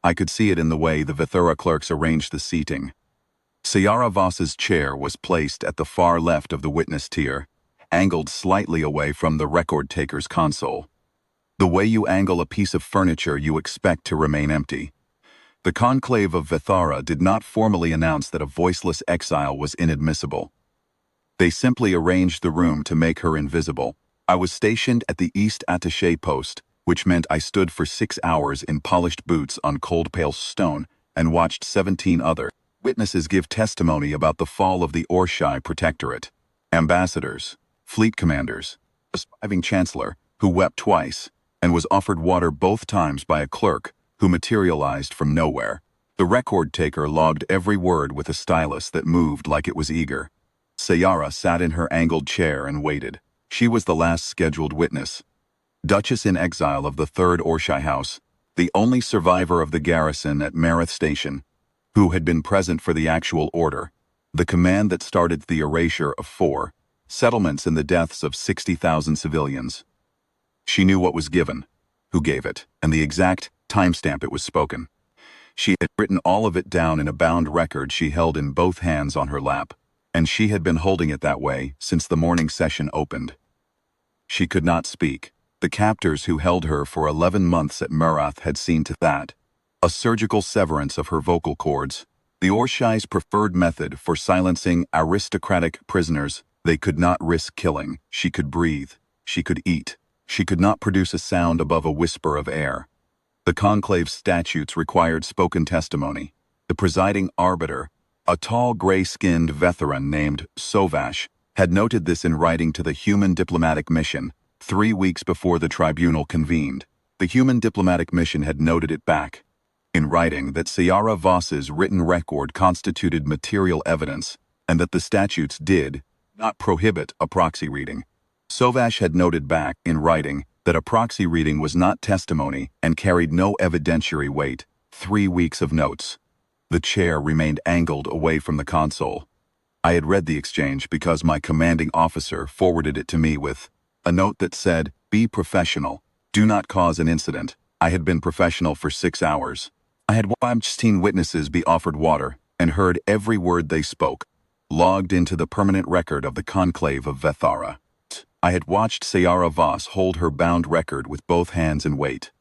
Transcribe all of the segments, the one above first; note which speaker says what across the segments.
Speaker 1: I could see it in the way the Vithura clerks arranged the seating. Sayara Voss's chair was placed at the far left of the witness tier, angled slightly away from the record taker's console. The way you angle a piece of furniture you expect to remain empty. The conclave of Vithara did not formally announce that a voiceless exile was inadmissible. They simply arranged the room to make her invisible. I was stationed at the East Attaché post, which meant I stood for 6 hours in polished boots on cold pale stone and watched 17 other witnesses give testimony about the fall of the Orshai Protectorate. Ambassadors, fleet commanders, a surviving chancellor who wept twice and was offered water both times by a clerk who materialized from nowhere. The record taker logged every word with a stylus that moved like it was eager. Sayara sat in her angled chair and waited. She was the last scheduled witness. Duchess in exile of the 3rd Orshai House, the only survivor of the garrison at Mareth Station, who had been present for the actual order, the command that started the erasure of 4 settlements and the deaths of 60,000 civilians. She knew what was given, who gave it, and the exact timestamp it was spoken. She had written all of it down in a bound record she held in both hands on her lap, and she had been holding it that way since the morning session opened. She could not speak. The captors who held her for 11 months at Murath had seen to that. A surgical severance of her vocal cords. The Orshai's preferred method for silencing aristocratic prisoners. They could not risk killing. She could breathe. She could eat. She could not produce a sound above a whisper of air. The conclave's statutes required spoken testimony. The presiding arbiter, a tall gray-skinned veteran named Sovash, had noted this in writing to the Human Diplomatic Mission 3 weeks before the tribunal convened. The Human Diplomatic Mission had noted it back in writing that Sayara Voss's written record constituted material evidence and that the statutes did not prohibit a proxy reading. Sovash had noted back in writing that a proxy reading was not testimony and carried no evidentiary weight. 3 weeks of notes. The chair remained angled away from the console. I had read the exchange because my commanding officer forwarded it to me with a note that said, "Be professional. Do not cause an incident." I had been professional for 6 hours. I had watched 16 witnesses be offered water and heard every word they spoke, logged into the permanent record of the conclave of Vithara. I had watched Sayara Voss hold her bound record with both hands and wait.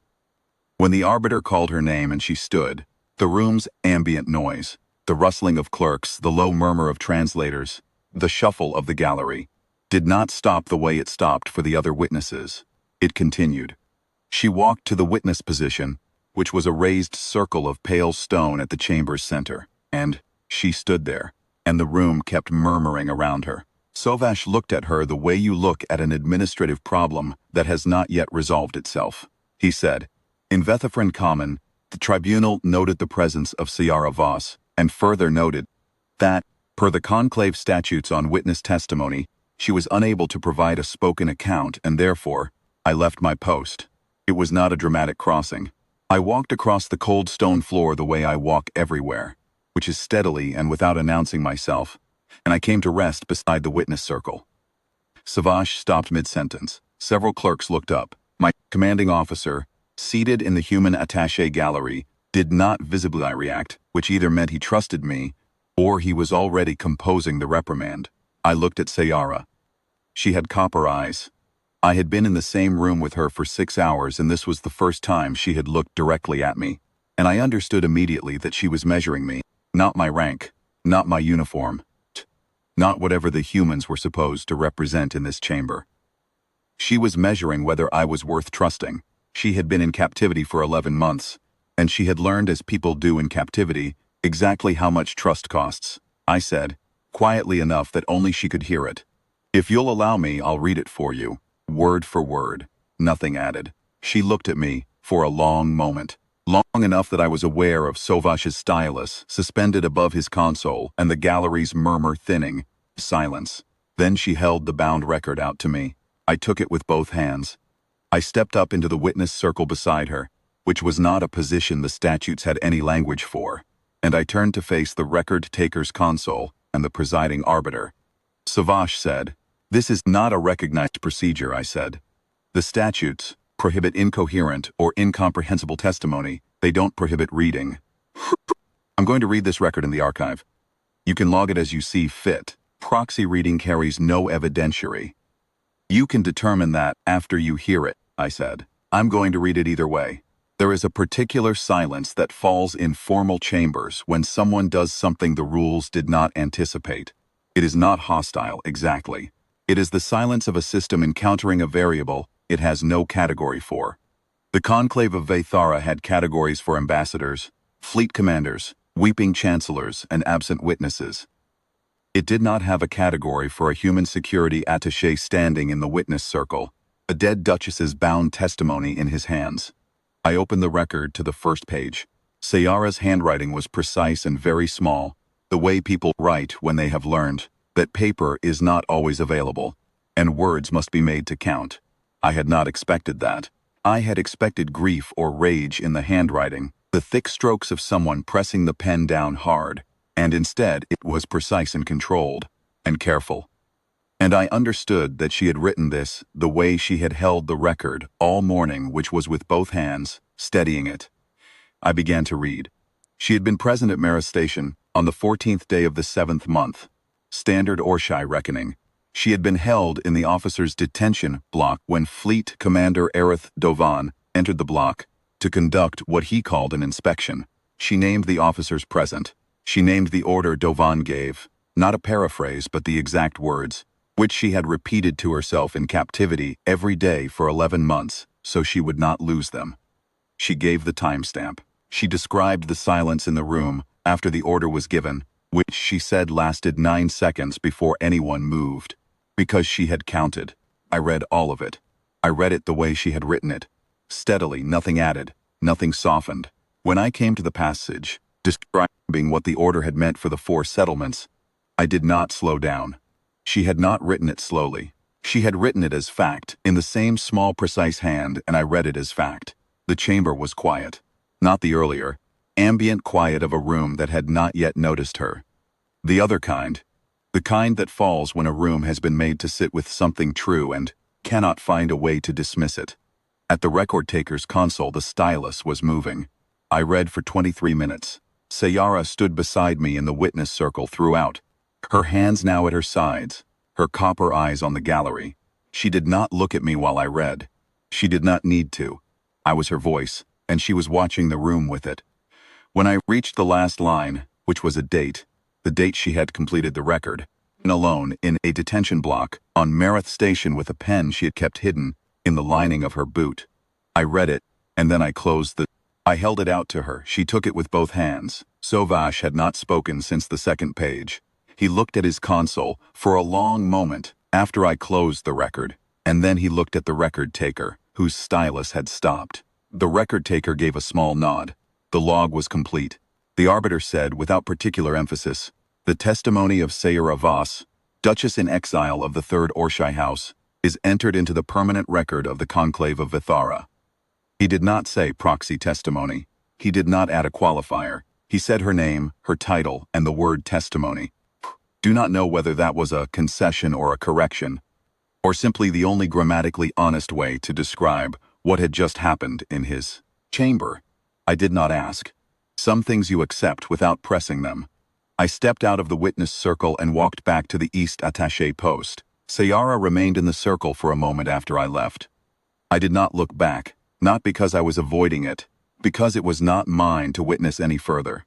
Speaker 1: When the arbiter called her name and she stood, the room's ambient noise, the rustling of clerks, the low murmur of translators, the shuffle of the gallery, did not stop the way it stopped for the other witnesses. It continued. She walked to the witness position, which was a raised circle of pale stone at the chamber's center, and she stood there, and the room kept murmuring around her. Sovash looked at her the way you look at an administrative problem that has not yet resolved itself. He said, "In Vethafran Common, the tribunal noted the presence of Sayara Voss, and further noted that, per the conclave statutes on witness testimony, she was unable to provide a spoken account, and therefore, I left my post. It was not a dramatic crossing. I walked across the cold stone floor the way I walk everywhere, which is steadily and without announcing myself, and I came to rest beside the witness circle." Sovash stopped mid-sentence. Several clerks looked up. My commanding officer, seated in the human attaché gallery, did not visibly react, which either meant he trusted me or he was already composing the reprimand. I looked at Sayara. She had copper eyes. I had been in the same room with her for 6 hours, and this was the first time she had looked directly at me. And I understood immediately that she was measuring me, not my rank, not my uniform, not whatever the humans were supposed to represent in this chamber. She was measuring whether I was worth trusting. She had been in captivity for 11 months, and she had learned, as people do in captivity, exactly how much trust costs. I said, quietly enough that only she could hear it, "If you'll allow me, I'll read it for you, word for word." Nothing added. She looked at me for a long moment, long enough that I was aware of Sovash's stylus suspended above his console and the gallery's murmur thinning. Silence. Then she held the bound record out to me. I took it with both hands. I stepped up into the witness circle beside her, which was not a position the statutes had any language for, and I turned to face the record-taker's console and the presiding arbiter. Sovash said, "This is not a recognized procedure," I said. "The statutes prohibit incoherent or incomprehensible testimony They don't prohibit reading. I'm going to read this record in the archive. You can log it as you see fit. Proxy reading carries no evidentiary. You can determine that after you hear it, I said. I'm going to read it either way. There is a particular silence that falls in formal chambers when someone does something the rules did not anticipate. It is not hostile, exactly. It is the silence of a system encountering a variable it has no category for. The conclave of Vethara had categories for ambassadors, fleet commanders, weeping chancellors, and absent witnesses. It did not have a category for a human security attaché standing in the witness circle, a dead duchess's bound testimony in his hands. I opened the record to the first page. Sayara's handwriting was precise and very small, the way people write when they have learned that paper is not always available, and words must be made to count. I had not expected that. I had expected grief or rage in the handwriting, the thick strokes of someone pressing the pen down hard, and instead it was precise and controlled, and careful. And I understood that she had written this the way she had held the record all morning, which was with both hands, steadying it. I began to read. She had been present at Mara Station on the 14th day of the 7th month. Standard Orshai reckoning. She had been held in the officers' detention block when Fleet Commander Erith Dovan entered the block to conduct what he called an inspection. She named the officers present. She named the order Dovan gave, not a paraphrase but the exact words, which she had repeated to herself in captivity every day for 11 months, so she would not lose them. She gave the timestamp. She described the silence in the room after the order was given, which she said lasted 9 seconds before anyone moved. Because she had counted. I read all of it. I read it the way she had written it. Steadily, nothing added, nothing softened. When I came to the passage, describing what the order had meant for the 4 settlements, I did not slow down. She had not written it slowly. She had written it as fact, in the same small, precise hand, and I read it as fact. The chamber was quiet. Not the earlier, ambient quiet of a room that had not yet noticed her. The other kind. The kind that falls when a room has been made to sit with something true and cannot find a way to dismiss it. At the record-taker's console, the stylus was moving. I read for 23 minutes. Sayara stood beside me in the witness circle throughout, her hands now at her sides, her copper eyes on the gallery. She did not look at me while I read. She did not need to. I was her voice, and she was watching the room with it. When I reached the last line, which was a date, the date she had completed the record, and alone in a detention block on Mareth Station with a pen she had kept hidden in the lining of her boot. I read it, and then I closed the... I held it out to her. She took it with both hands. Sovash had not spoken since the second page. He looked at his console for a long moment after I closed the record, and then he looked at the record taker, whose stylus had stopped. The record taker gave a small nod. The log was complete. The arbiter said, without particular emphasis, "The testimony of Sayara Voss, Duchess in exile of the 3rd Orshai House, is entered into the permanent record of the Conclave of Vethara." He did not say proxy testimony. He did not add a qualifier. He said her name, her title, and the word testimony. Do not know whether that was a concession or a correction, or simply the only grammatically honest way to describe what had just happened in his chamber. I did not ask. Some things you accept without pressing them. I stepped out of the witness circle and walked back to the East Attaché post. Sayara remained in the circle for a moment after I left. I did not look back, not because I was avoiding it, because it was not mine to witness any further.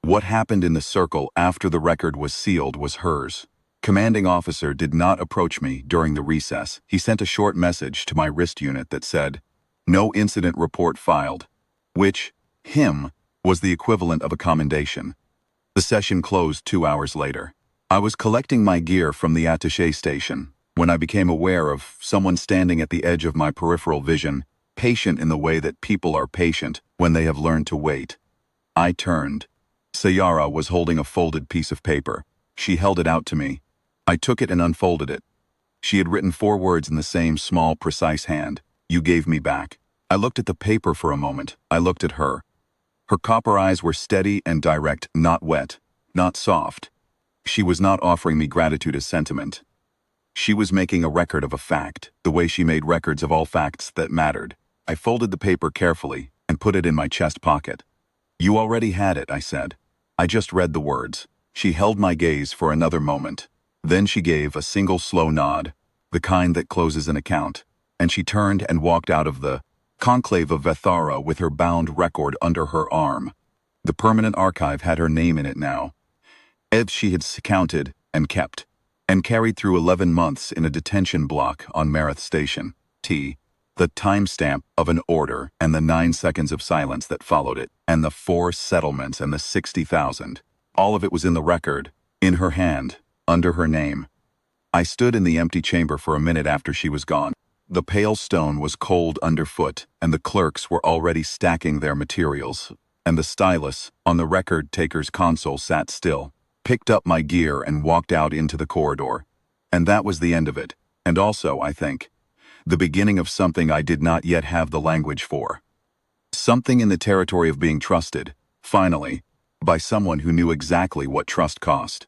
Speaker 1: What happened in the circle after the record was sealed was hers. Commanding officer did not approach me during the recess. He sent a short message to my wrist unit that said, "No incident report filed," which, was the equivalent of a commendation. The session closed 2 hours later. I was collecting my gear from the attaché station when I became aware of someone standing at the edge of my peripheral vision, patient in the way that people are patient when they have learned to wait. I turned. Sayara was holding a folded piece of paper. She held it out to me. I took it and unfolded it. She had written 4 words in the same small, precise hand. "You gave me back." I looked at the paper for a moment. I looked at her. Her copper eyes were steady and direct, not wet, not soft. She was not offering me gratitude as sentiment. She was making a record of a fact, the way she made records of all facts that mattered. I folded the paper carefully and and put it in my chest pocket. "You already had it," I said. "I just read the words." She held my gaze for another moment. Then she gave a single slow nod, the kind that closes an account, and she turned and walked out of the conclave of Vethara with her bound record under her arm. The permanent archive had her name in it now. She had counted and kept, and carried through 11 months in a detention block on Mareth Station. The timestamp of an order and the 9 seconds of silence that followed it, and the 4 settlements and the 60,000. All of it was in the record, in her hand, under her name. I stood in the empty chamber for a minute after she was gone. The pale stone was cold underfoot, and the clerks were already stacking their materials, and the stylus on the record taker's console sat still, picked up my gear and walked out into the corridor. And that was the end of it, and also, I think, the beginning of something I did not yet have the language for. Something in the territory of being trusted, finally, by someone who knew exactly what trust cost.